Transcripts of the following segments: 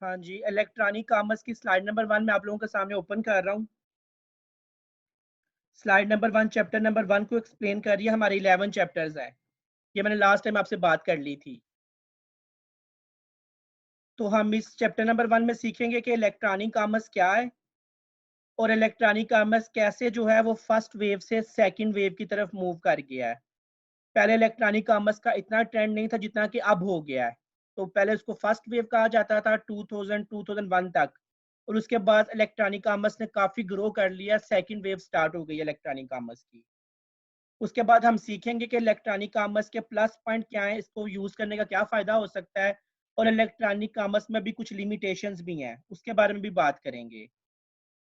हाँ जी, electronic commerce की slide number 1 मैं आप लोगों के सामने ओपन कर रहा हूँ। स्लाइड नंबर 1 चैप्टर नंबर 1 को एक्सप्लेन कर रही है, हमारे 11 चैप्टर्स हैं। ये मैंने लास्ट टाइम आपसे बात कर ली थी। तो हम इस चैप्टर नंबर 1 में सीखेंगे कि इलेक्ट्रॉनिक कॉमर्स क्या है और इलेक्ट्रॉनिक कॉमर्स कैसे जो है वो फर्स्ट वेव से सेकंड वेव की तरफ मूव कर गया है। पहले इलेक्ट्रॉनिक कॉमर्स का इतना ट्रेंड नहीं था जितना कि अब हो गया है। तो पहले उसको फर्स्ट वेव कहा जाता था 2000-2001 तक, और उसके बाद इलेक्ट्रॉनिक कॉमर्स ने काफ़ी ग्रो कर लिया, सेकंड वेव स्टार्ट हो गई इलेक्ट्रॉनिक कॉमर्स की। उसके बाद हम सीखेंगे कि इलेक्ट्रॉनिक कॉमर्स के प्लस पॉइंट क्या हैं, इसको यूज़ करने का क्या फ़ायदा हो सकता है, और इलेक्ट्रॉनिक कॉमर्स में भी कुछ लिमिटेशंस भी हैं, उसके बारे में भी बात करेंगे।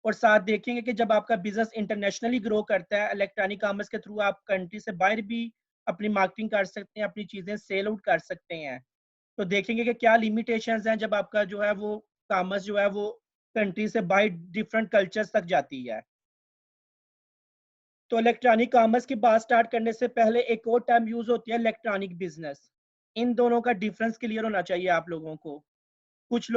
और साथ देखेंगे कि जब आपका बिजनेस इंटरनेशनली ग्रो करता है, इलेक्ट्रॉनिक कॉमर्स के थ्रू आप कंट्री से बाहर भी अपनी मार्केटिंग कर सकते हैं, अपनी चीज़ें सेल आउट कर सकते हैं। तो देखेंगे कि क्या लिमिटेशंस हैं जब आपका जो है वो कॉमर्स जो है वो कंट्री से बाहर डिफरेंट कल्चर्स तक जाती है। तो इलेक्ट्रॉनिक कॉमर्स की बात स्टार्ट करने से पहले एक और टर्म यूज़ होती है, इलेक्ट्रॉनिक बिजनेस। इन दोनों का डिफरेंस क्लियर होना चाहिए आप लोगों को। कुछ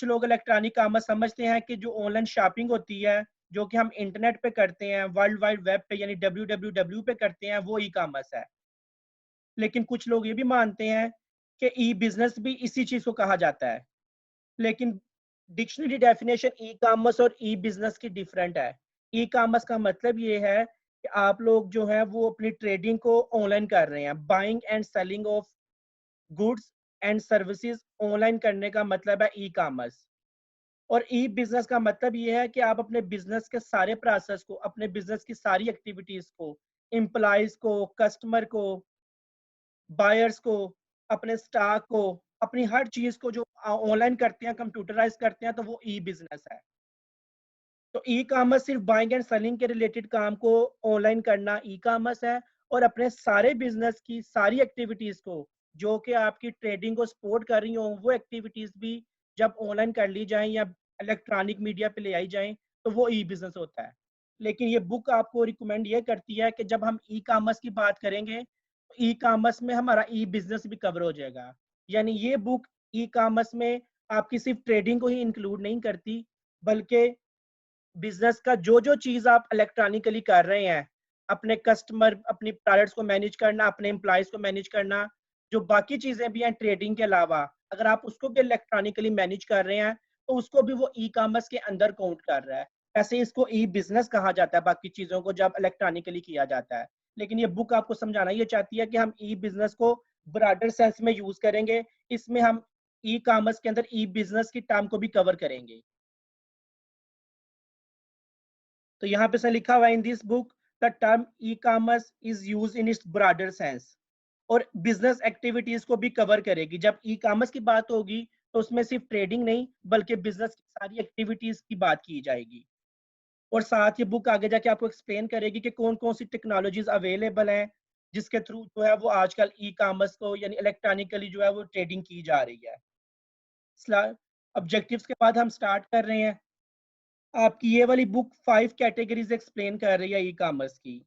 लोग इलेक्ट्रॉनिक कॉमर्स समझते हैं कि जो ऑनलाइन शॉपिंग होती है, जो कि हम इंटरनेट पे करते हैं, वर्ल्ड वाइड वेब पे यानी www पे करते हैं, वो ई कॉमर्स है। लेकिन कुछ लोग ये भी मानते हैं कि ई बिजनेस भी इसी चीज़ को कहा जाता है। लेकिन डिक्शनरी डेफिनेशन ई कॉमर्स और ई बिजनेस की डिफरेंट है। ई कॉमर्स का मतलब ये है कि आप लोग जो है वो अपनी ट्रेडिंग को ऑनलाइन कर रहे हैं, buying and selling of goods and services online करने का मतलब है ई कॉमर्स। और ई बिजनेस का मतलब ये है कि आप अपने बिजनेस के सारे प्रोसेस को, अपने बिजनेस की सारी एक्टिविटीज को, एम्प्लॉयज को, कस्टमर को, बायर्स को, अपने स्टॉक को, अपनी हर चीज को जो ऑनलाइन करते हैं, कंप्यूटराइज करते हैं, तो वो ई बिजनेस है। तो ई कॉमर्स सिर्फ बाइंग एंड सेलिंग के रिलेटेड काम को ऑनलाइन करना ई कॉमर्स है, और अपने सारे बिजनेस की सारी एक्टिविटीज को जो कि आपकी ट्रेडिंग को सपोर्ट कर रही हो, वो एक्टिविटीज भी जब ऑनलाइन कर ली जाएं या इलेक्ट्रॉनिक मीडिया पे ले आई जाएं, तो वो ई बिजनेस होता है। लेकिन ये बुक आपको रिकमेंड ये करती है कि जब हम ई कॉमर्स की बात करेंगे, तो ई कॉमर्स में हमारा ई बिजनेस भी कवर हो जाएगा। यानी ये बुक ई कॉमर्स में आपकी सिर्फ ट्रेडिंग को ही इंक्लूड नहीं करती, बल्कि बिजनेस का जो जो चीज आप इलेक्ट्रॉनिकली कर रहे हैं, अपने कस्टमर, अपनी प्रोडक्ट्स को मैनेज करना, अपने एम्प्लॉयज को मैनेज करना, जो बाकी चीजें भी हैं ट्रेडिंग के अलावा, अगर आप उसको भी इलेक्ट्रॉनिकली मैनेज कर रहे हैं, तो उसको भी वो ई कॉमर्स के अंदर काउंट कर रहा है। ऐसे इसको ई बिजनेस कहा जाता है बाकी चीजों को जब इलेक्ट्रॉनिकली किया जाता है। लेकिन ये बुक आपको समझाना ये चाहती है कि हम ई बिजनेस को ब्रॉडर सेंस में यूज करेंगे। इसमें हम ई कॉमर्स के अंदर ई बिजनेस की टर्म को भी कवर करेंगे। तो यहाँ पे से लिखा हुआ है, in this book the term e commerce is use in its broader sense, और बिजनेस एक्टिविटीज को भी कवर करेगी। जब ई कॉमर्स की बात होगी तो उसमें सिर्फ ट्रेडिंग नहीं बल्कि बिजनेस की सारी एक्टिविटीज की बात की जाएगी। और साथ ही बुक आगे जाके आपको एक्सप्लेन करेगी कि कौन कौन सी टेक्नोलॉजीज अवेलेबल हैं जिसके थ्रू जो है वो आजकल ई कॉमर्स को यानी इलेक्ट्रॉनिकली जो है वो ट्रेडिंग की जा रही है। ऑब्जेक्टिव्स के बाद हम स्टार्ट कर रहे हैं। आपकी ये वाली बुक 5 कैटेगरीज एक्सप्लेन कर रही है ई कॉमर्स की।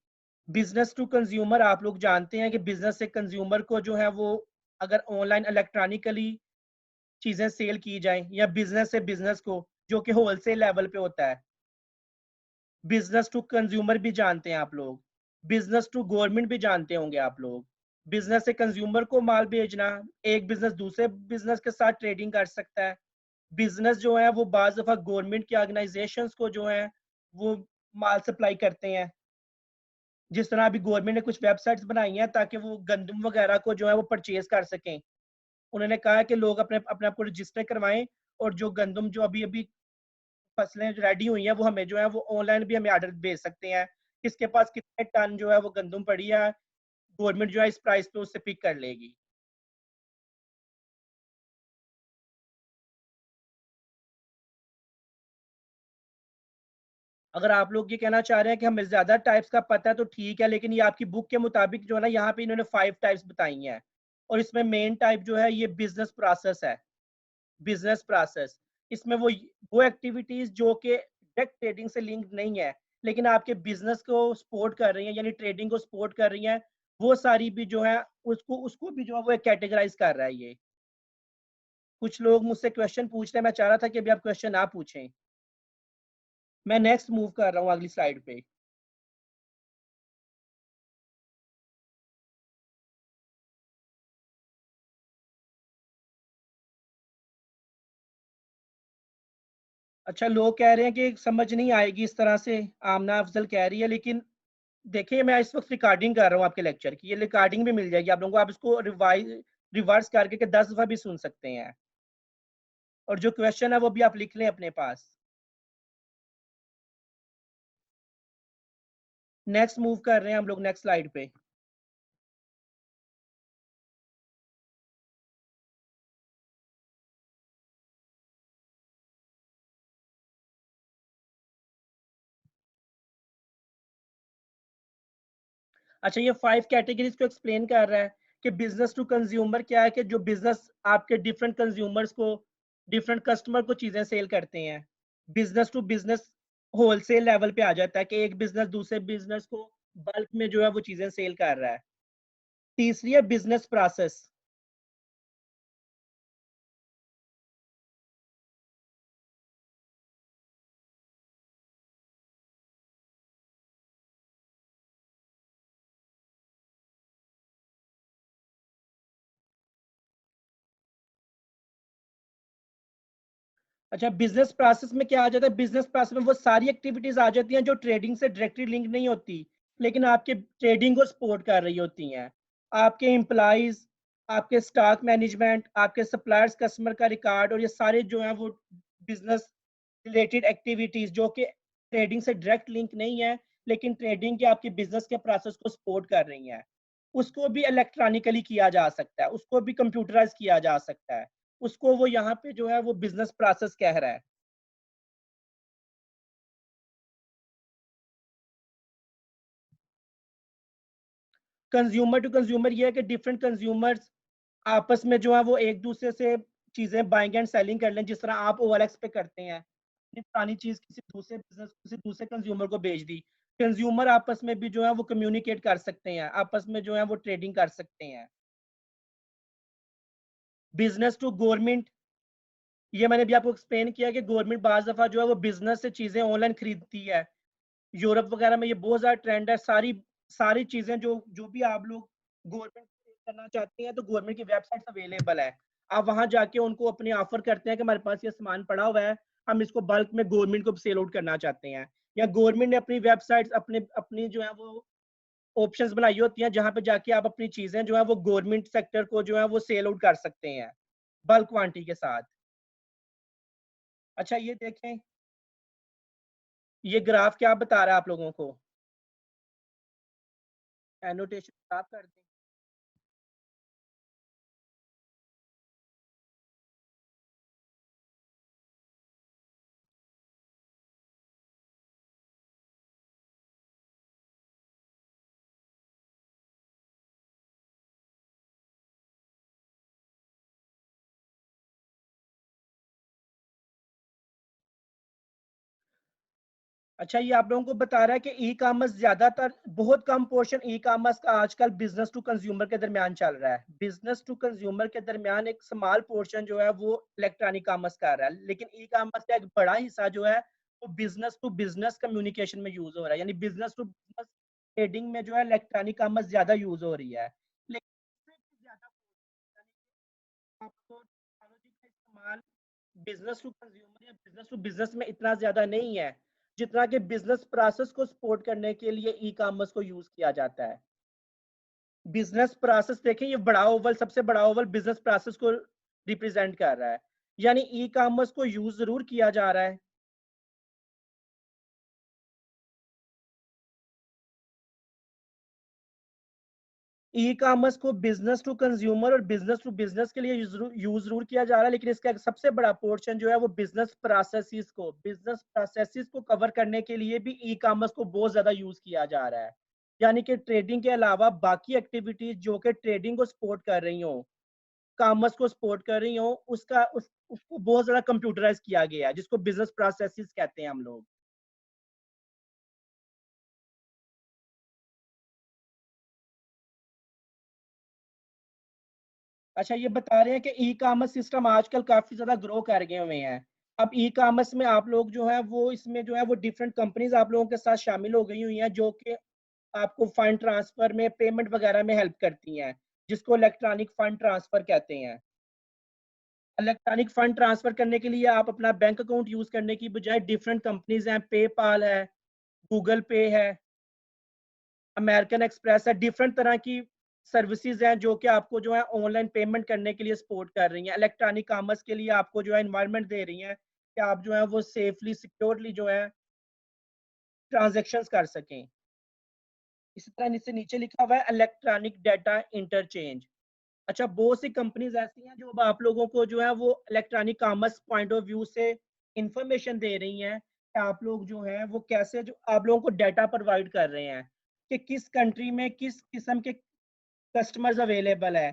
बिजनेस टू कंज्यूमर, आप लोग जानते हैं कि बिजनेस से कंज्यूमर को जो है वो अगर ऑनलाइन इलेक्ट्रॉनिकली चीजें सेल की जाएं, या बिजनेस से बिजनेस को जो कि होलसेल लेवल पे होता है। बिजनेस टू कंज्यूमर भी जानते हैं आप लोग, बिजनेस टू गवर्नमेंट भी जानते होंगे आप लोग। बिजनेस से कंज्यूमर को माल भेजना, एक बिजनेस दूसरे बिजनेस के साथ ट्रेडिंग कर सकता है। बिजनेस जो है वो बाज दफा गवर्नमेंट की ऑर्गेनाइजेशंस को जो है वो माल सप्लाई करते हैं। जिस तरह अभी गवर्नमेंट ने कुछ वेबसाइट्स बनाई हैं ताकि वो गंदम वगैरह को जो है वो परचेज कर सकें। उन्होंने कहा है कि लोग अपने अपने आप को रजिस्टर करवाएं, और जो गंदम जो अभी अभी फसलें जो रेडी हुई हैं वो हमें जो है वो ऑनलाइन भी हमें ऑर्डर भेज सकते हैं। किसके पास कितने टन जो है वो गंदम पड़ी है, गवर्नमेंट जो है इस प्राइस पे उससे पिक कर लेगी। अगर आप लोग ये कहना चाह रहे हैं कि हमें ज्यादा टाइप्स का पता है तो ठीक है, लेकिन ये आपकी बुक के मुताबिक जो है ना, यहाँ पे इन्होंने 5 टाइप्स बताई हैं। और इसमें मेन टाइप जो है ये बिजनेस प्रोसेस है। बिजनेस प्रोसेस, इसमें वो एक्टिविटीज जो कि डायरेक्ट ट्रेडिंग से लिंक नहीं है, लेकिन आपके बिजनेस को सपोर्ट कर रही हैं यानी ट्रेडिंग को सपोर्ट कर रही हैं, वो सारी भी जो है उसको उसको भी जो है वो कैटेगराइज कर रहा है ये। कुछ लोग मुझसे क्वेश्चन पूछ रहे हैं, मैं चाह रहा था कि अभी आप क्वेश्चन आप पूछें। मैं नेक्स्ट मूव कर रहा हूँ अगली स्लाइड पे। अच्छा, लोग कह रहे हैं कि समझ नहीं आएगी इस तरह से, आमना अफजल कह रही है, लेकिन देखिए मैं इस वक्त रिकॉर्डिंग कर रहा हूँ आपके लेक्चर की, ये रिकॉर्डिंग भी मिल जाएगी आप लोगों को, आप इसको रिवर्स करके के 10 दफा भी सुन सकते हैं, और जो क्वेश्चन है वो भी आप लिख लें अपने पास। नेक्स्ट मूव कर रहे हैं हम लोग नेक्स्ट स्लाइड पे। अच्छा, ये 5 कैटेगरीज को एक्सप्लेन कर रहा है कि बिजनेस टू कंज्यूमर क्या है, कि जो बिजनेस आपके डिफरेंट कंज्यूमर्स को, डिफरेंट कस्टमर को चीजें सेल करते हैं। Business to business wholesale level पे आ जाता है कि एक बिजनेस दूसरे बिजनेस को बल्क में जो है वो चीजें सेल कर रहा है। तीसरी है बिजनेस प्रोसेस। अच्छा, बिजनेस प्रोसेस में क्या आ जाता है, बिजनेस प्रोसेस में वो सारी एक्टिविटीज आ जाती हैं जो ट्रेडिंग से डायरेक्टली लिंक नहीं होती, लेकिन आपके ट्रेडिंग को सपोर्ट कर रही होती हैं। आपके एम्प्लॉइज, आपके स्टॉक मैनेजमेंट, आपके सप्लायर्स, कस्टमर का रिकॉर्ड, और ये सारे जो हैं वो बिजनेस रिलेटेड एक्टिविटीज जो कि ट्रेडिंग से डायरेक्ट लिंक नहीं है, लेकिन ट्रेडिंग के आपके बिजनेस के प्रोसेस को सपोर्ट कर रही हैं। उसको भी इलेक्ट्रॉनिकली किया जा सकता है, उसको भी कंप्यूटराइज किया जा सकता है, उसको वो यहाँ पे जो है वो बिजनेस प्रोसेस कह रहा है। कंज्यूमर टू कंज्यूमर ये है कि डिफरेंट कंज्यूमर्स आपस में जो है वो एक दूसरे से चीजें बाइंग एंड सेलिंग कर लें, जिस तरह आप OLX पे करते हैं, अपनी पुरानी चीज किसी दूसरे बिजनेस, किसी दूसरे कंज्यूमर को बेच दी। कंज्यूमर आपस में भी जो है वो कम्युनिकेट कर सकते हैं, आपस में जो है वो ट्रेडिंग कर सकते हैं। बिजनेस टू गवर्नमेंट, ये मैंने भी आपको एक्सप्लेन किया कि गवर्नमेंट बाज दफा जो है वो बिजनेस से चीजें ऑनलाइन खरीदती है। यूरोप वगैरह में ये बहुत ज्यादा ट्रेंड है। सारी सारी चीजें जो जो भी आप लोग गवर्नमेंट करना चाहते हैं, तो गवर्नमेंट की वेबसाइट अवेलेबल है। आप वहां जाके उनको अपने ऑफर करते हैं कि हमारे पास ये सामान पड़ा हुआ है, हम इसको बल्क में गवर्नमेंट को सेल आउट करना चाहते हैं। या गवर्नमेंट ने अपनी वेबसाइट अपने अपनी जो है वो ऑप्शंस बनाई होती हैं, जहां पे जाके आप अपनी चीजें जो है वो गवर्नमेंट सेक्टर को जो है वो सेल आउट कर सकते हैं बल्क क्वांटिटी के साथ। अच्छा, ये देखें, ये ग्राफ क्या बता रहा है आप लोगों को, एनोटेशन आप कर दें। अच्छा, ये आप लोगों को बता रहा है कि ई कॉमर्स ज्यादातर, बहुत कम पोर्शन ई कॉमर्स का आजकल बिजनेस टू कंज्यूमर के दरमियान चल रहा है। बिजनेस टू कंज्यूमर के दरमियान एक स्मॉल पोर्शन जो है वो इलेक्ट्रॉनिक कॉमर्स का रहा है, लेकिन ई कॉमर्स का एक बड़ा हिस्सा जो है वो बिजनेस टू बिजनेस कम्युनिकेशन में यूज हो रहा है, यानी बिजनेस टू बिजनेस ट्रेडिंग में जो है इलेक्ट्रॉनिक कॉमर्स ज्यादा यूज हो रही है। लेकिन इससे भी ज्यादा आपको टेक्नोलॉजी का इस्तेमाल बिजनेस टू कंज्यूमर या बिजनेस टू बिजनेस में इतना ज्यादा नहीं है, जितना कि बिजनेस प्रोसेस को सपोर्ट करने के लिए ई कॉमर्स को यूज किया जाता है। बिजनेस प्रोसेस देखें, ये बड़ा ओवल, सबसे बड़ा ओवल बिजनेस प्रोसेस को रिप्रेजेंट कर रहा है, यानी ई कॉमर्स को यूज जरूर किया जा रहा है। ई कॉमर्स को बिजनेस टू कंज्यूमर और बिजनेस टू बिजनेस के लिए यूज जरूर किया जा रहा है, लेकिन इसका एक सबसे बड़ा पोर्शन जो है वो बिजनेस प्रोसेसेस को कवर करने के लिए भी ई कॉमर्स को बहुत ज्यादा यूज किया जा रहा है। यानी कि ट्रेडिंग के अलावा बाकी एक्टिविटीज जो कि ट्रेडिंग को सपोर्ट कर रही हो, कॉमर्स को सपोर्ट कर रही हो, उसको बहुत ज्यादा कंप्यूटराइज किया गया है, जिसको बिजनेस प्रोसेसेस कहते हैं हम लोग। अच्छा, ये बता रहे हैं कि ई-कॉमर्स सिस्टम आजकल काफ़ी ज़्यादा ग्रो कर गए हुए हैं। अब ई-कॉमर्स में आप लोग जो है वो इसमें जो है वो डिफरेंट कंपनीज़ आप लोगों के साथ शामिल हो गई हुई हैं, जो कि आपको फंड ट्रांसफर में, पेमेंट वगैरह में हेल्प करती हैं, जिसको इलेक्ट्रॉनिक फंड ट्रांसफर कहते हैं। इलेक्ट्रॉनिक फंड ट्रांसफर करने के लिए आप अपना बैंक अकाउंट यूज़ करने की बजाय डिफरेंट कंपनीज़ हैं, पेपाल है, गूगल पे है, अमेरिकन एक्सप्रेस है, डिफरेंट तरह की सर्विसेज हैं जो कि आपको जो है ऑनलाइन पेमेंट करने के लिए सपोर्ट कर रही हैं। इलेक्ट्रॉनिक कॉमर्स के लिए आपको जो है एनवायरनमेंट दे रही हैं कि आप जो है वो सेफली, सिक्योरली जो है ट्रांज़ैक्शंस कर सकें। इसी तरह नीचे नीचे लिखा हुआ है इलेक्ट्रॉनिक डाटा इंटरचेंज। अच्छा, बहुत सी कंपनीज़ ऐसी हैं जो अब आप लोगों को जो है वो electronic commerce point of view से इंफॉर्मेशन दे रही हैं कि आप लोग जो हैं वो कैसे जो आप लोगों को डाटा प्रोवाइड कर रहे हैं कि किस कंट्री में किस किस्म के कस्टमर्स अवेलेबल है,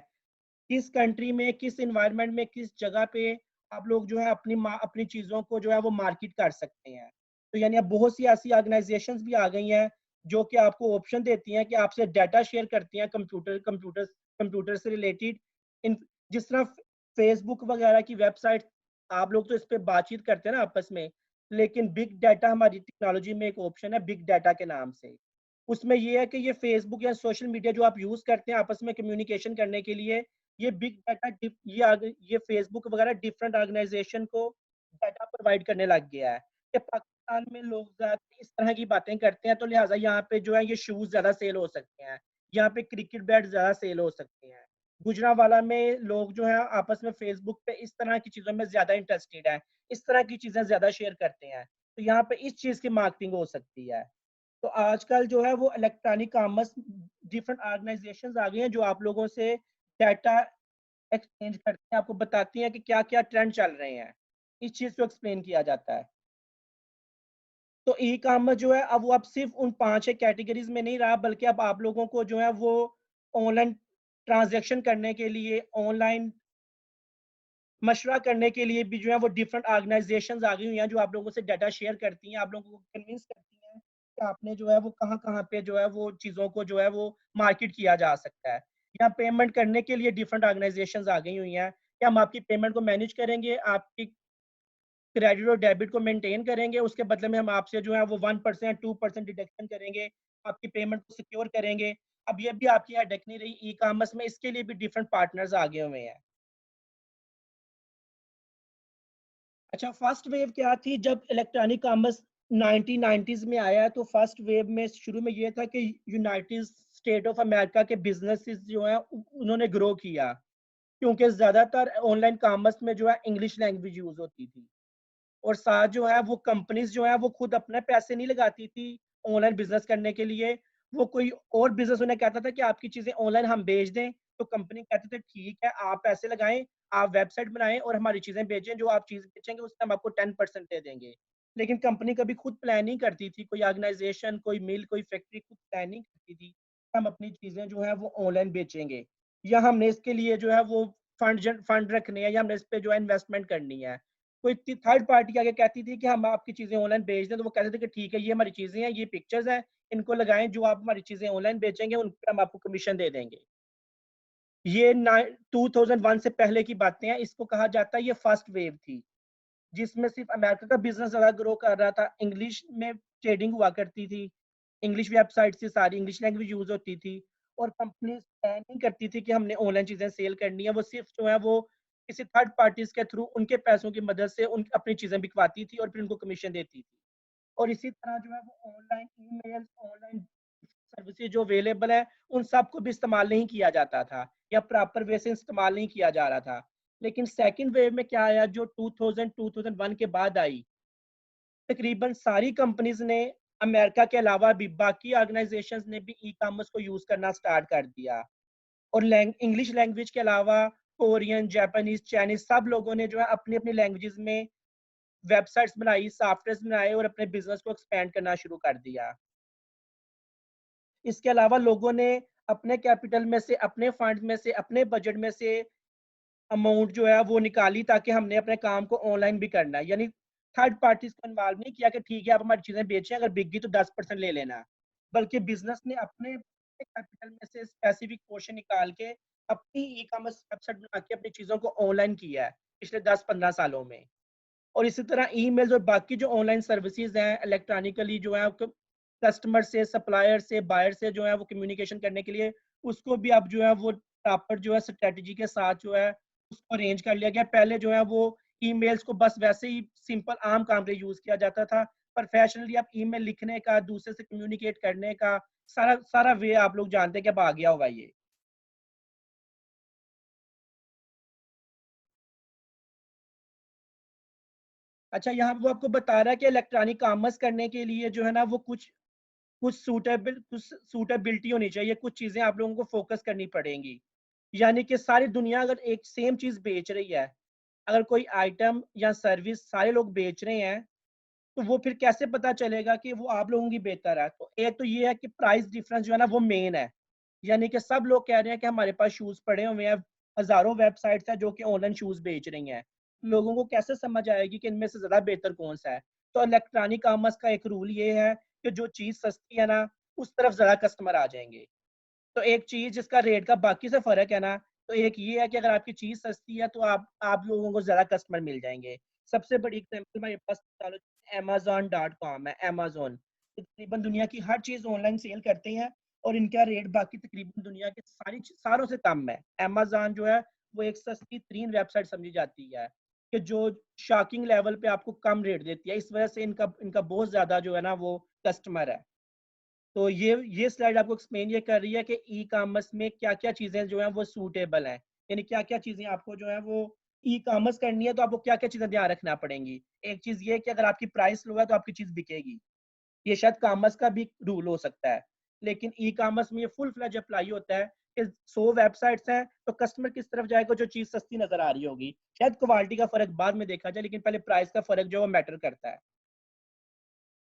किस कंट्री में, किस एनवायरनमेंट में, किस जगह पे आप लोग जो है अपनी चीज़ों को जो है वो मार्केट कर सकते हैं। तो यानी अब बहुत सी ऐसी ऑर्गनाइज़ेशंस भी आ गई हैं, जो कि आपको ऑप्शन देती हैं कि आपसे डाटा शेयर करती हैं कंप्यूटर से रिलेटेड इन जिस तरह फ़ेसबुक वगैरह की वेबसाइट आप लोग तो इस पे बातचीत करते हैं ना आपस में, लेकिन बिग डाटा हमारी टेक्नोलॉजी में एक ऑप्शन है बिग डाटा के नाम से। उसमें ये है कि ये फ़ेसबुक या सोशल मीडिया जो आप यूज़ करते हैं आपस में कम्युनिकेशन करने के लिए, ये बिग डाटा ये फ़ेसबुक वगैरह डिफरेंट ऑर्गनाइज़ेशन को डाटा प्रोवाइड करने लग गया है कि पाकिस्तान में लोग ज़्यादा इस तरह की बातें करते हैं, तो लिहाज़ा यहाँ पे जो है ये शूज़ ज़्यादा सेल हो सकते हैं। यहाँ पे क्रिकेट बैट ज़्यादा सेल हो सकते हैं। गुजरांवाला में लोग जो हैं आपस में फ़ेसबुक पे इस तरह की चीज़ों में ज़्यादा इंटरेस्टेड हैं, इस तरह की चीज़ें ज़्यादा शेयर करते हैं। तो यहाँ पे इस चीज़ की मार्केटिंग हो सकती है। तो आजकल जो है वो इलेक्ट्रॉनिक कॉमर्स डिफरेंट ऑर्गनाइजेशंस आ गई हैं जो आप लोगों से डाटा एक्सचेंज करती हैं, आपको बताती हैं कि क्या-क्या ट्रेंड चल रहे हैं। इस चीज़ को एक्सप्लेन किया जाता है। तो ई-कॉमर्स जो है अब वो अब सिर्फ़ उन 5-6 कैटेगरीज़ में नहीं रहा बल्कि अब आप लोगों को जो है वो ऑनलाइन ट्रांज़ैक्शन करने के लिए, ऑनलाइन मशवरा करने के लिए भी जो है वो डिफरेंट ऑर्गनाइज़ेशंस आ गई हुई हैं जो आप लोगों से डाटा शेयर करती हैं, आप लोगों को कन्विंस करती हैं कि आपने जो है वो कहाँ-कहाँ पे जो है वो चीज़ों को जो है वो मार्केट किया जा सकता है। या पेमेंट करने के लिए डिफरेंट ऑर्गनाइज़ेशंस आ गई हुई हैं कि हम आपकी पेमेंट को मैनेज करेंगे, आपकी क्रेडिट और डेबिट को मेंटेन करेंगे, उसके बदले में हम आपसे जो है वो 1% 2% डिडक्शन करेंगे, आपकी पेमेंट को सिक्योर करेंगे। अब ये भी आपकी हेडेक नहीं रही ई-कॉमर्स में, इसके लिए भी डिफरेंट पार्टनर्स आ गए हुए हैं। अच्छा, फर्स्ट वेव क्या थी जब इलेक्ट्रॉनिक कॉमर्स 1990s में आया तो फर्स्ट वेव में शुरू में ये था कि यूनाइटेड स्टेट ऑफ अमेरिका के बिजनेसेस जो हैं उन्होंने ग्रो किया क्योंकि ज़्यादातर ऑनलाइन कॉमर्स में जो है इंग्लिश लैंग्वेज यूज़ होती थी और साथ जो है वो कंपनीज जो है वो खुद अपने पैसे नहीं लगाती थी ऑनलाइन बिजनेस करने के लिए। वो कोई और बिजनेस उन्हें कहता था कि आपकी चीज़ें ऑनलाइन हम बेच दें, तो कंपनी कहते थे ठीक है, आप पैसे लगाएँ, आप वेबसाइट बनाएँ और हमारी चीज़ें बेचें, जो आप चीज़ बेचेंगे उससे हम आपको 10% दे देंगे। लेकिन कंपनी कभी खुद प्लान नहीं करती थी, कोई ऑर्गनाइज़ेशन, कोई मिल, कोई फैक्ट्री खुद प्लान नहीं करती थी, हम अपनी चीज़ें जो है वो ऑनलाइन बेचेंगे या हमने इसके लिए जो है वो फंड रखने हैं या हमने इस पे जो है इन्वेस्टमेंट करनी है। कोई थर्ड पार्टी आके कहती थी कि हम आपकी चीज़ें ऑनलाइन बेच दें, तो वो कहते थे कि ठीक है, ये हमारी चीज़ें हैं, ये पिक्चर्स हैं, इनको लगाएँ, जो आप हमारी चीज़ें ऑनलाइन बेचेंगे, उन पे हम आपको कमीशन दे देंगे। ये ना 2001 से पहले की बातें हैं, इसको कहा जाता है ये फर्स्ट वेव थी, जिसमें सिर्फ़ अमेरिका का बिज़नेस ज़्यादा ग्रो कर रहा था, इंग्लिश में ट्रेडिंग हुआ करती थी, इंग्लिश वेबसाइट से सारी इंग्लिश लैंग्वेज यूज़ होती थी और कंपनीज़ प्लान नहीं करती थी कि हमने ऑनलाइन चीज़ें सेल करनी है, वो सिर्फ़ जो है वो किसी थर्ड पार्टीज़ के थ्रू उनके पैसों की मदद से उन अपनी चीज़ें बिकवाती थी और फिर उनको कमीशन देती थी। और इसी तरह जो है वो ऑनलाइन ईमेल्स, ऑनलाइन सर्विसेज़ जो अवेलेबल है, उन सबको भी इस्तेमाल नहीं किया जाता था या प्रॉपर वे से इस्तेमाल नहीं किया जा रहा था। लेकिन सेकंड वेव में क्या आया जो 2001 के बाद आई, तकरीबन सारी कंपनीज़ ने अमेरिका के अलावा भी बाकी ऑर्गनाइज़ेशंस ने भी ई-कॉमर्स को यूज़ करना स्टार्ट कर दिया और इंग्लिश लैंग्वेज के अलावा कोरियन, जापानीज़, चाइनीज़ सब लोगों ने जो है अपनी-अपनी लैंग्वेजेज़ में वेबसाइट्स बनाई, सॉफ्टवेयर्स बनाए और अपने बिज़नेस को एक्सपेंड करना शुरू कर दिया। इसके अलावा लोगों ने अपने कैपिटल में से, अपने फंड में से, अपने बजट में से अमाउंट जो है वो निकाली ताकि हमने अपने काम को ऑनलाइन भी करना है। यानी थर्ड पार्टीज़ को इन्वॉल्व नहीं किया कि ठीक है आप हमारी चीज़ें बेचें, अगर बिक गई तो 10% ले लेना। बल्कि बिज़नेस ने अपने कैपिटल में से स्पेसिफिक पोर्शन निकाल के अपनी ई कॉमर्स वेबसाइट बना के अपनी चीज़ों को ऑनलाइन किया है पिछले 10-15 सालों में। और इसी तरह ईमेल्स और बाकी जो ऑनलाइन सर्विसेज हैं इलेक्ट्रॉनिकली जो है आपको कस्टमर से, सप्लायर से, बायर से जो है वो कम्युनिकेशन करने के लिए उसको भी अब जो है वो प्रॉपर जो है स्ट्रेटजी के साथ जो है उसको अरेंज कर लिया गया। पहले जो है वो ईमेल्स को बस वैसे ही सिंपल आम काम के लिए यूज़ किया जाता था। प्रोफेशनली आप ईमेल लिखने का, दूसरे से कम्युनिकेट करने का सारा सारा वे आप लोग जानते हैं कि अब आ गया होगा ये। अच्छा, यहाँ वो आपको बता रहा है कि इलेक्ट्रॉनिक कॉमर्स करने के लिए जो है ना वो कुछ सूटेबिलिटी होनी चाहिए, कुछ चीज़ें आप लोगों को फ़ोकस करनी पड़ेंगी। यानी कि सारी दुनिया अगर एक सेम चीज़ बेच रही है, अगर कोई आइटम या सर्विस सारे लोग बेच रहे हैं, तो वो फिर कैसे पता चलेगा कि वो आप लोगों की बेहतर है? तो एक तो ये है कि प्राइस डिफरेंस जो है ना वो मेन है। यानी कि सब लोग कह रहे हैं कि हमारे पास शूज़ पड़े हुए हैं, हज़ारों वेबसाइट्स हैं जो कि ऑनलाइन शूज़ बेच रही हैं। लोगों को कैसे समझ आएगी कि इनमें से ज़्यादा बेहतर कौन-सा है? तो इलेक्ट्रॉनिक कॉमर्स का एक रूल ये है कि जो चीज़ सस्ती है ना, उस तरफ ज़्यादा कस्टमर आ जाएँगे। तो एक चीज़ जिसका रेट का बाकी से फ़र्क है ना, तो एक ये है कि अगर आपकी चीज़ सस्ती है तो आप लोगों को ज़्यादा कस्टमर मिल जाएँगे। सबसे बड़ी एग्ज़ाम्पल मेरे पास चलो अमेज़न.कॉम है, अमेज़न। तकरीबन दुनिया की हर चीज़ ऑनलाइन सेल करते हैं और इनका रेट बाकी तकरीबन दुनिया के सारों से कम है। अमेज़न जो है वो एक सस्ती तरीन वेबसाइट समझी जाती है कि जो शॉकिंग लेवल पे आपको कम रेट देती है। इस वज़ह से इनका इनका बहुत ज़्यादा जो है ना वो कस्टमर है। तो ये स्लाइड आपको एक्सप्लेन ये कर रही है कि ई कॉमर्स में क्या-क्या चीज़ें जो हैं वो सूटेबल हैं। यानी क्या-क्या चीज़ें आपको जो है वो ई कॉमर्स करनी है तो आपको क्या-क्या चीज़ें ध्यान रखना पड़ेंगी। एक चीज़ ये है कि अगर आपकी प्राइस लो है तो आपकी चीज़ बिकेगी। ये शायद कॉमर्स का भी रूल हो सकता है। लेकिन ई कॉमर्स में ये फुल फ्लेज अप्लाई होता है कि 100 वेबसाइट्स हैं तो कस्टमर किस तरफ जाएगा जो चीज़ सस्ती नज़र आ रही होगी। शायद क्वालिटी का फ़र्क बाद में देखा जाए लेकिन पहले प्राइस का फ़र्क जो है वो मैटर करता है।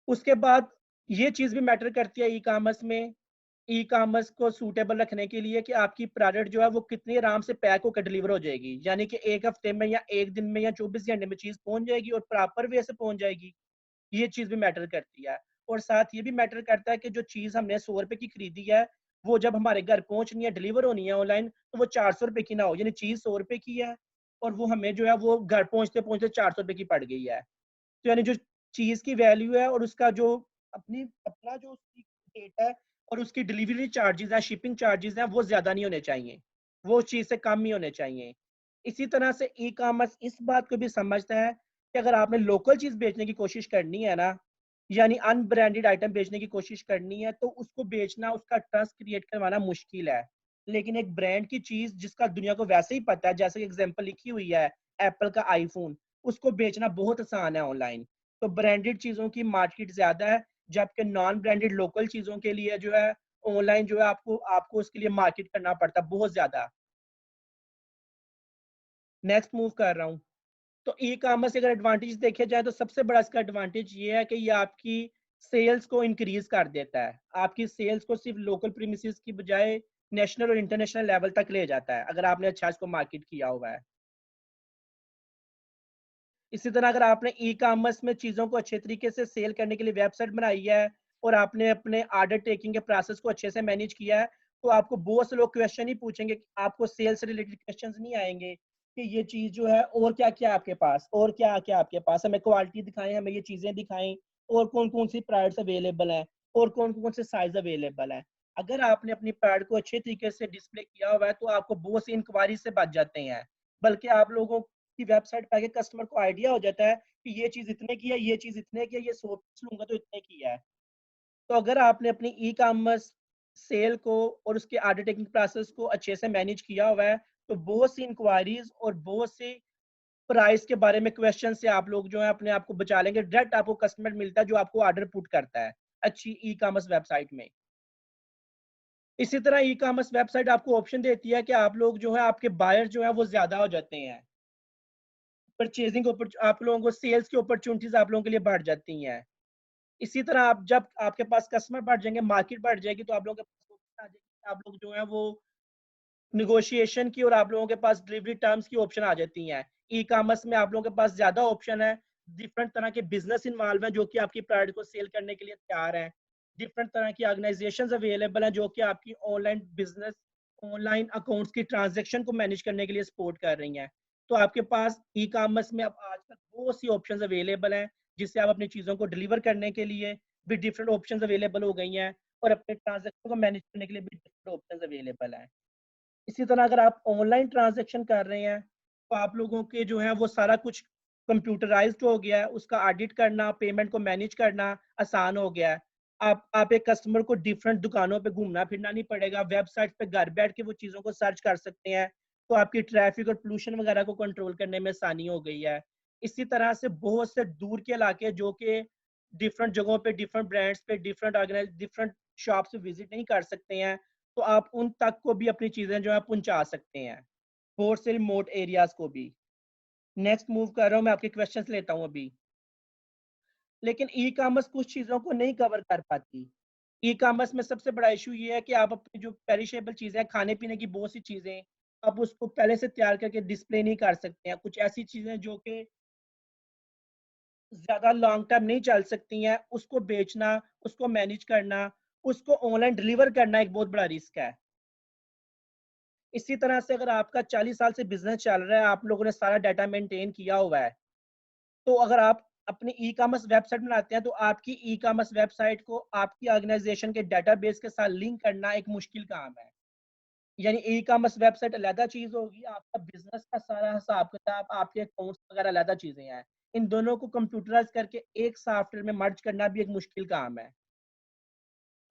उसके बाद ये चीज़ भी मैटर करती है ई-कॉमर्स में, ई-कॉमर्स को सूटेबल रखने के लिए कि आपकी प्रोडक्ट जो है वो कितनी आराम से पैक होकर डिलीवर हो जाएगी। यानी कि 1 हफ्ते में या 1 दिन में या 24 घंटे में चीज़ पहुँच जाएगी और प्रॉपर वे से पहुँच जाएगी। ये चीज़ भी मैटर करती है। और साथ ये भी मैटर करता है कि जो चीज़ हमने ₹100 की खरीदी है, वो जब हमारे घर पहुँचनी है, डिलीवर होनी है ऑनलाइन, तो वो ₹400 की ना हो। यानी चीज़ ₹100 की है और वो हमें जो है वो घर पहुँचते-पहुँचते ₹400 की पड़ गई है। तो यानी जो चीज़ की वैल्यू है और उसका जो अपना जो उसकी रेट है और उसकी डिलीवरी चार्जेज़ हैं, शिपिंग चार्जेज़ हैं, वो ज़्यादा नहीं होने चाहिए। वो उस चीज़ से कम ही होने चाहिए। इसी तरह से ई-कॉमर्स इस बात को भी समझता है कि अगर आपने लोकल चीज़ बेचने की कोशिश करनी है ना, यानी अनब्रांडेड आइटम बेचने की कोशिश करनी है, तो उसको बेचना, उसका ट्रस्ट क्रिएट करवाना मुश्किल है। लेकिन एक ब्रांड की चीज़ जिसका दुनिया को वैसे ही पता है, जैसे एग्ज़ाम्पल लिखी हुई है, एप्पल का आईफ़ोन, उसको बेचना बहुत आसान है ऑनलाइन। तो ब्रांडेड चीज़ों की मार्केट ज़्यादा है, जबकि नॉन ब्रांडेड लोकल चीज़ों के लिए जो है ऑनलाइन जो है आपको आपको उसके लिए मार्केट करना पड़ता है बहुत ज़्यादा। नेक्स्ट मूव कर रहा हूँ। तो ई-कॉमर्स अगर एडवांटेज देखा जाए तो सबसे बड़ा इसका एडवांटेज ये है कि ये आपकी सेल्स को इंक्रीज़ कर देता है। आपकी सेल्स को सिर्फ़ लोकल प्रीमिसेस की बजाय नेशनल और इंटरनेशनल लेवल तक ले जाता है, अगर आपने अच्छा इसको मार्केट किया हुआ है। इसी तरह अगर आपने ई-कॉमर्स में चीज़ों को अच्छे तरीके से सेल करने के लिए वेबसाइट बनाई है और आपने अपने ऑर्डर टेकिंग के प्रोसेस को अच्छे से मैनेज किया है, तो आपको बहुत से लोग क्वेश्चन ही पूछेंगे, आपको सेल्स से रिलेटेड क्वेश्चंस नहीं आएँगे कि ये चीज़ जो है और क्या-क्या है आपके पास और क्या-क्या आपके पास? हमें क्वालिटी दिखाएँ, हमें ये चीज़ें दिखाएँ और कौन-कौन सी प्रोडक्ट्स अवेलेबल हैं और कौन-कौन से साइज़ अवेलेबल हैं। अगर आपने अपनी प्रोडक्ट को अच्छे तरीके से डिस्प्ले किया हुआ है, तो आपको बहुत सी इंक्वायरी से बच जाते हैं। बल्कि आप लोगों की वेबसाइट पे आके कस्टमर को आइडिया हो जाता है कि ये चीज़ इतने की है, ये चीज़ इतने की है, ये 100 पीस लूँगा तो इतने की है। तो अगर आपने अपनी ई-कॉमर्स सेल को और उसके ऑर्डर टेकिंग प्रोसेस को अच्छे से मैनेज किया हुआ है, तो बहुत सी इंक्वायरीज़ और बहुत सी प्राइस के बारे में क्वेश्चन से आप लोग जो है अपने आप को बचा लेंगे। डायरेक्ट आपको कस्टमर मिलता है जो आपको ऑर्डर पुट करता है, अच्छी ई-कॉमर्स वेबसाइट में। इसी तरह ई-कॉमर्स वेबसाइट आपको ऑप्शन देती है कि आप लोग जो है आपके बायर जो है वो ज़्यादा हो जाते हैं। परचेज़िंग आप लोगों को सेल्स की अपॉर्च्युनिटीज़ आप लोगों के लिए बढ़ जाती हैं। इसी तरह आप जब आपके पास कस्टमर बढ़ जाएँगे, मार्केट बढ़ जाएगी, तो आप लोगों के पास ऑप्शन आ जाएगी, आप लोग जो है वो नेगोशिएशन की और आप लोगों के पास डिलीवरी टर्म्स की ऑप्शन आ जाती हैं। ई-कॉमर्स में आप लोगों के पास ज़्यादा ऑप्शन है, डिफरेंट तरह के बिज़नेस इन्वॉल्व हैं जो कि आपकी प्रोडक्ट को सेल करने के लिए तैयार हैं। डिफरेंट तरह की ऑर्गनाइज़ेशंस अवेलेबल हैं जो कि आपकी ऑनलाइन बिज़नेस ऑनलाइन अकाउंट्स की ट्रांजैक्शन को मैनेज करने के लिए सपोर्ट कर रही हैं। तो आपके पास ई-कॉमर्स में अब आजकल बहुत सी ऑप्शंस अवेलेबल हैं, जिससे आप अपनी चीज़ों को डिलीवर करने के लिए भी डिफरेंट ऑप्शंस अवेलेबल हो गई हैं और अपने ट्रांज़ैक्शन को मैनेज करने के लिए भी डिफरेंट ऑप्शंस अवेलेबल हैं। इसी तरह अगर आप ऑनलाइन ट्रांज़ैक्शन कर रहे हैं, तो आप लोगों के जो है वो सारा कुछ कंप्यूटराइज़्ड हो गया है, उसका ऑडिट करना, पेमेंट को मैनेज करना आसान हो गया है। आप एक कस्टमर को डिफरेंट दुकानों पे घूमना-फिरना नहीं पड़ेगा, वेबसाइट पे घर बैठ के वो चीज़ों को सर्च कर सकते हैं, तो आपकी ट्रैफ़िक और पोल्यूशन वगैरह को कंट्रोल करने में आसानी हो गई है। इसी तरह से बहुत से दूर के इलाके जो कि डिफरेंट जगहों पे, डिफरेंट ब्रांड्स पे, डिफरेंट शॉप्स विज़िट नहीं कर सकते हैं, तो आप उन तक को भी अपनी चीज़ें जो है पहुँचा सकते हैं, बहुत से रिमोट एरियाज़ को भी। नेक्स्ट मूव कर रहा हूँ, मैं आपके क्वेश्चंस लेता हूँ अभी। लेकिन ई-कॉमर्स कुछ चीज़ों को नहीं कवर कर पाती। ई-कॉमर्स में सबसे बड़ा इश्यू ये है कि आप अपनी जो पेरिशेबल चीज़ें हैं, खाने-पीने की बहुत सी चीज़ें, आप उसको पहले से तैयार करके डिस्प्ले नहीं कर सकते हैं। कुछ ऐसी चीज़ें जो कि ज़्यादा लॉन्ग टर्म नहीं चल सकती हैं, उसको बेचना, उसको मैनेज करना, उसको ऑनलाइन डिलीवर करना एक बहुत बड़ा रिस्क है। इसी तरह से अगर आपका 40 साल से बिज़नेस चल रहा है, आप लोगों ने सारा डाटा मेंटेन किया हुआ है, तो अगर आप अपनी ई-कॉमर्स वेबसाइट बनाते हैं, तो आपकी ई-कॉमर्स वेबसाइट को आपकी ऑर्गेनाइज़ेशन के डेटाबेस के साथ लिंक करना एक मुश्किल काम है। यानी ई-कॉमर्स वेबसाइट अलग चीज़ होगी, आपका बिज़नेस का सारा हिसाब-किताब, आपके अकाउंट्स वगैरह अलग चीज़ें हैं। इन दोनों को कंप्यूटराइज़ करके एक सॉफ्टवेयर में मर्ज करना भी एक मुश्किल काम है।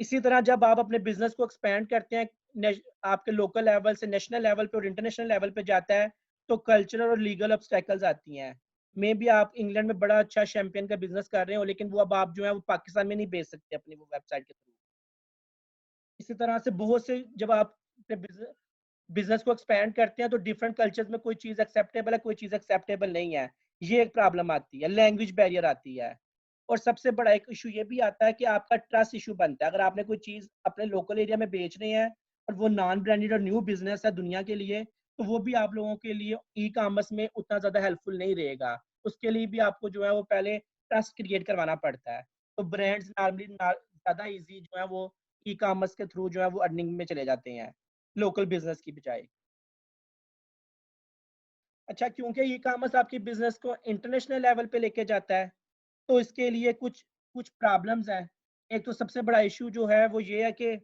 इसी तरह जब आप अपने बिज़नेस को एक्सपैंड करते हैं, नेश आपके लोकल लेवल से नेशनल लेवल पे और इंटरनेशनल लेवल पे जाता है, तो कल्चरल और लीगल ऑब्स्टेकल्स आती हैं। मेबी आप इंग्लैंड में बड़ा अच्छा शैंपेन का बिज़नेस कर रहे हो, लेकिन वो अब आप जो है वो पाकिस्तान में नहीं बेच सकते अपनी वो वेबसाइट के थ्रू। इसी तरह से बहुत से जब आप अपने बिज़नेस को एक्सपैंड करते हैं, तो डिफरेंट कल्चर्स में कोई चीज़ एक्सेप्टेबल है, कोई चीज़ एक्सेप्टेबल नहीं है। ये एक प्रॉब्लम आती है, लैंग्वेज बैरियर आती है। और सबसे बड़ा एक इश्यू ये भी आता है कि आपका ट्रस्ट इश्यू बनता है। अगर आपने कोई चीज़ अपने लोकल एरिया में बेच रहे हैं और वो नॉन ब्रांडेड और न्यू बिज़नेस है दुनिया के लिए, तो वो भी आप लोगों के लिए ई-कॉमर्स में उतना ज़्यादा हेल्पफुल नहीं रहेगा। उसके लिए भी आपको जो है वो पहले ट्रस्ट क्रिएट करवाना पड़ता है। तो ब्रांड्स नॉर्मली ज़्यादा ईज़ी जो है वो ई-कॉमर्स के थ्रू जो है वो अर्निंग में चले जाते हैं, लोकल बिज़नेस की बजाय। अच्छा, क्योंकि ई-कॉमर्स आपके बिज़नेस को इंटरनेशनल लेवल पे लेके जाता है, तो इसके लिए कुछ कुछ प्रॉब्लम्स हैं। एक तो सबसे बड़ा इश्यू जो है वो ये है कि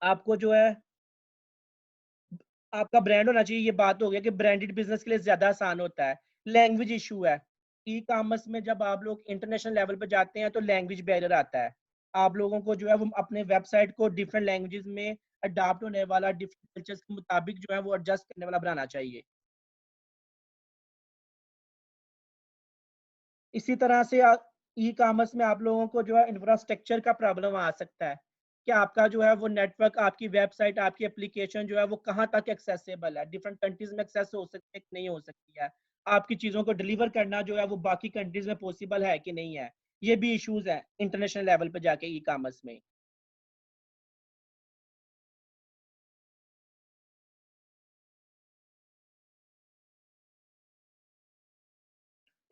आपको जो है आपका ब्रांड होना चाहिए, ये बात हो गया कि ब्रांडेड बिज़नेस के लिए ज़्यादा आसान होता है। लैंग्वेज इश्यू है। ई-कॉमर्स में जब आप लोग इंटरनेशनल लेवल पे जाते हैं तो लैंग्वेज बैरियर आता है। आप लोगों को जो है वो अपने वेबसाइट को डिफरेंट लैंग्वेजेज़ में अडॉप्ट होने वाला, डिफरेंट कल्चर्स के मुताबिक जो है वो एडजस्ट करने वाला बनाना चाहिए। इसी तरह से ई-कॉमर्स में आप लोगों को जो है इंफ्रास्ट्रक्चर का प्रॉब्लम आ सकता है कि आपका जो है वो नेटवर्क, आपकी वेबसाइट, आपकी एप्लीकेशन जो है वो कहाँ तक एक्सेसिबल है। डिफरेंट कंट्रीज़ में एक्सेस हो सकती है कि नहीं हो सकती है। आपकी चीज़ों को डिलीवर करना जो है वो बाकी कंट्रीज़ में पॉसिबल है कि नहीं है। ये भी इश्यूज़ हैं इंटरनेशनल लेवल पे जाके ई-कॉमर्स में।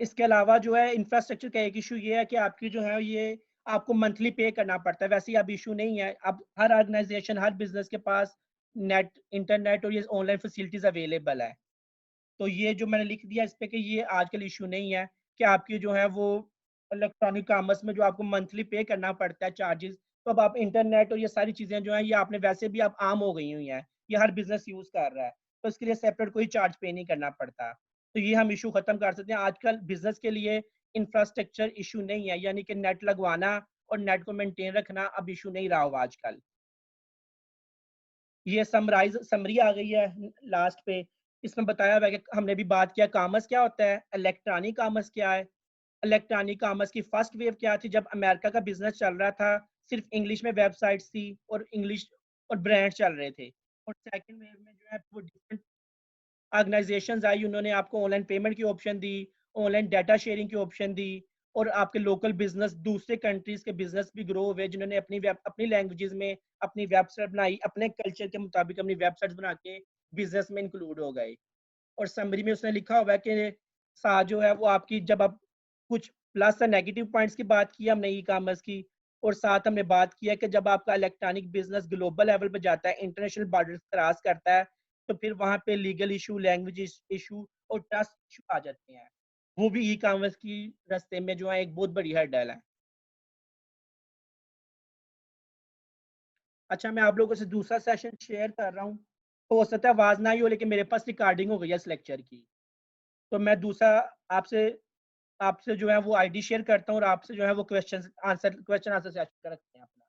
इसके अलावा जो है इंफ्रास्ट्रक्चर का एक इश्यू ये है कि आपकी जो है ये आपको मंथली पे करना पड़ता है। वैसे ही अब इश्यू नहीं है। अब हर ऑर्गेनाइज़ेशन, हर बिज़नेस के पास इंटरनेट और ये ऑनलाइन फैसिलिटीज़ अवेलेबल है। तो ये जो मैंने लिख दिया इस पे कि ये आजकल इश्यू नहीं है कि आपकी जो है वो इलेक्ट्रॉनिक कॉमर्स में जो आपको मंथली पे करना पड़ता है चार्जेज़, तो अब आप इंटरनेट और ये सारी चीज़ें जो हैं ये आपने वैसे भी अब आम हो गई हुई हैं। ये हर बिज़नेस यूज़ कर रहा है। तो इसके लिए सेपरेट कोई चार्ज पे नहीं करना पड़ता। तो ये हम इश्यू खत्म कर सकते हैं। आजकल बिज़नेस के लिए इंफ्रास्ट्रक्चर इश्यू नहीं है, यानी कि नेट लगवाना और नेट को मेंटेन रखना अब इश्यू नहीं रहा होगा आजकल। ये समरी आ गई है लास्ट पे। इसमें बताया हुआ है कि हमने भी बात किया कॉमर्स क्या होता है, इलेक्ट्रॉनिक कॉमर्स क्या है। इलेक्ट्रॉनिक कॉमर्स की फर्स्ट वेव क्या थी जब अमेरिका का बिज़नेस चल रहा था, सिर्फ़ इंग्लिश में वेबसाइट्स थी और इंग्लिश और ब्रांड चल रहे थे। और सेकंड वेव में जो है वो डिफरेंट ऑर्गनाइज़ेशंस आई, उन्होंने आपको ऑनलाइन पेमेंट की ऑप्शन दी, ऑनलाइन डाटा शेयरिंग की ऑप्शन दी और आपके लोकल बिज़नेस दूसरे कंट्रीज़ के बिज़नेस भी ग्रो हुए, जिन्होंने अपनी लैंग्वेजेज़ में अपनी वेबसाइट बनाई, अपने कल्चर के मुताबिक अपनी वेबसाइट्स बना के बिज़नेस में इंक्लूड हो गए। और समरी में उसने लिखा हुआ है कि साथ जो है वो आपकी जब आप कुछ प्लस और नेगेटिव पॉइंट्स की बात की हमने ई-कॉमर्स की, और साथ हमने बात किया कि जब आपका इलेक्ट्रॉनिक बिजनेस ग्लोबल लेवल पे जाता है, इंटरनेशनल बॉर्डर क्रॉस करता है, तो फिर वहाँ पे लीगल इशू, लैंग्वेज इशू और ट्रस्ट इशू आ जाते हैं। वो भी ई कॉमर्स की रास्ते में जो है एक बहुत बड़ी हर्डल है। अच्छा, मैं आप लोगों से दूसरा सेशन शेयर कर रहा हूँ। हो सकता है आवाज़ ना ही हो, लेकिन मेरे पास रिकॉर्डिंग हो गई है इस लेक्चर की। तो मैं दूसरा आपसे आपसे जो है वो आईडी शेयर करता हूँ और आपसे जो है वो क्वेश्चन आंसर सेशन रखते हैं अपना।